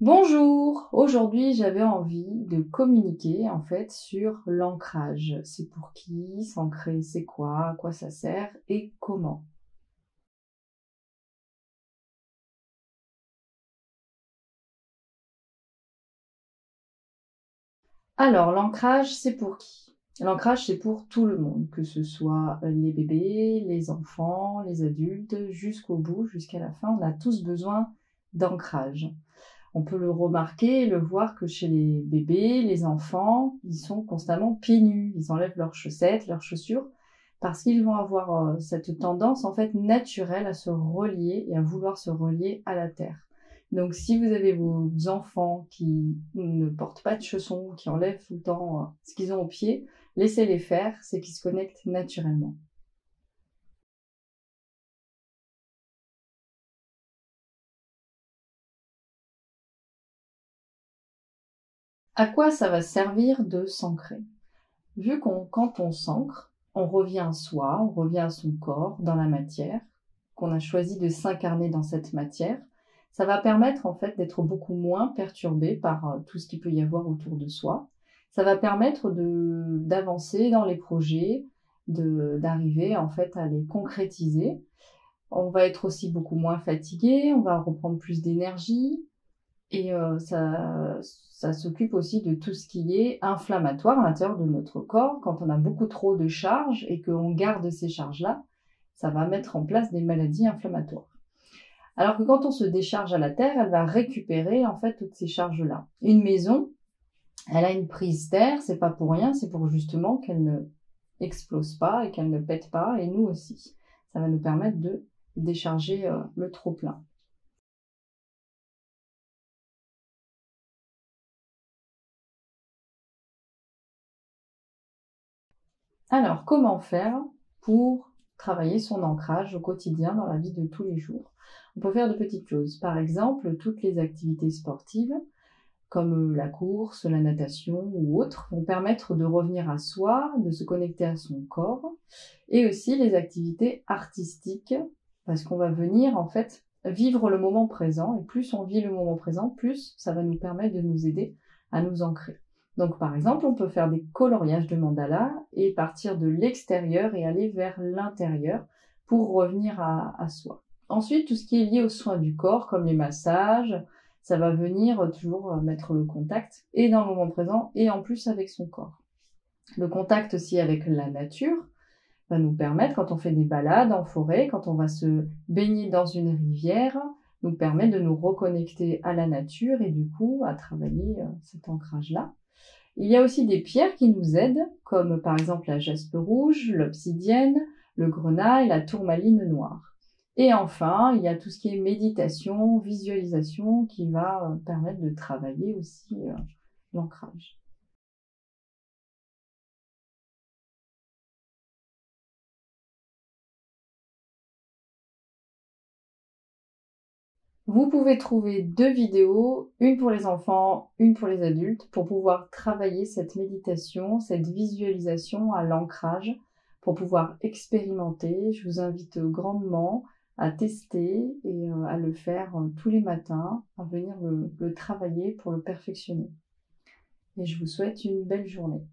Bonjour! Aujourd'hui, j'avais envie de communiquer en fait sur l'ancrage. C'est pour qui? S'ancrer, c'est quoi? À quoi ça sert? Et comment? Alors, l'ancrage, c'est pour qui? L'ancrage, c'est pour tout le monde, que ce soit les bébés, les enfants, les adultes, jusqu'au bout, jusqu'à la fin. On a tous besoin d'ancrage. On peut le remarquer et le voir que chez les bébés, les enfants, ils sont constamment pieds nus. Ils enlèvent leurs chaussettes, leurs chaussures, parce qu'ils vont avoir cette tendance en fait naturelle à se relier et à vouloir se relier à la terre. Donc si vous avez vos enfants qui ne portent pas de chaussons, qui enlèvent tout le temps ce qu'ils ont aux pieds, laissez-les faire, c'est qu'ils se connectent naturellement. À quoi ça va servir de s'ancrer? Vu quand on s'ancre, on revient à soi, on revient à son corps, dans la matière, qu'on a choisi de s'incarner dans cette matière, ça va permettre en fait d'être beaucoup moins perturbé par tout ce qu'il peut y avoir autour de soi. Ça va permettre d'avancer dans les projets, d'arriver en fait à les concrétiser. On va être aussi beaucoup moins fatigué, on va reprendre plus d'énergie, et ça s'occupe aussi de tout ce qui est inflammatoire à l'intérieur de notre corps. Quand on a beaucoup trop de charges et qu'on garde ces charges-là, ça va mettre en place des maladies inflammatoires. Alors que quand on se décharge à la terre, elle va récupérer en fait toutes ces charges-là. Une maison, elle a une prise d'air, c'est pas pour rien, c'est pour justement qu'elle ne explose pas et qu'elle ne pète pas, et nous aussi. Ça va nous permettre de décharger le trop-plein. Alors, comment faire pour travailler son ancrage au quotidien dans la vie de tous les jours? On peut faire de petites choses. Par exemple, toutes les activités sportives, comme la course, la natation ou autres, vont permettre de revenir à soi, de se connecter à son corps, et aussi les activités artistiques, parce qu'on va venir en fait vivre le moment présent, et plus on vit le moment présent, plus ça va nous permettre de nous aider à nous ancrer. Donc par exemple, on peut faire des coloriages de mandala et partir de l'extérieur et aller vers l'intérieur pour revenir à soi. Ensuite, tout ce qui est lié aux soins du corps, comme les massages, ça va venir toujours mettre le contact et dans le moment présent et en plus avec son corps. Le contact aussi avec la nature va nous permettre, quand on fait des balades en forêt, quand on va se baigner dans une rivière, nous permet de nous reconnecter à la nature et du coup à travailler cet ancrage-là. Il y a aussi des pierres qui nous aident, comme par exemple la jaspe rouge, l'obsidienne, le grenat et la tourmaline noire. Et enfin, il y a tout ce qui est méditation, visualisation, qui va permettre de travailler aussi l'ancrage. Vous pouvez trouver deux vidéos, une pour les enfants, une pour les adultes, pour pouvoir travailler cette méditation, cette visualisation à l'ancrage, pour pouvoir expérimenter. Je vous invite grandement à tester et à le faire tous les matins, à venir le travailler pour le perfectionner. Et je vous souhaite une belle journée.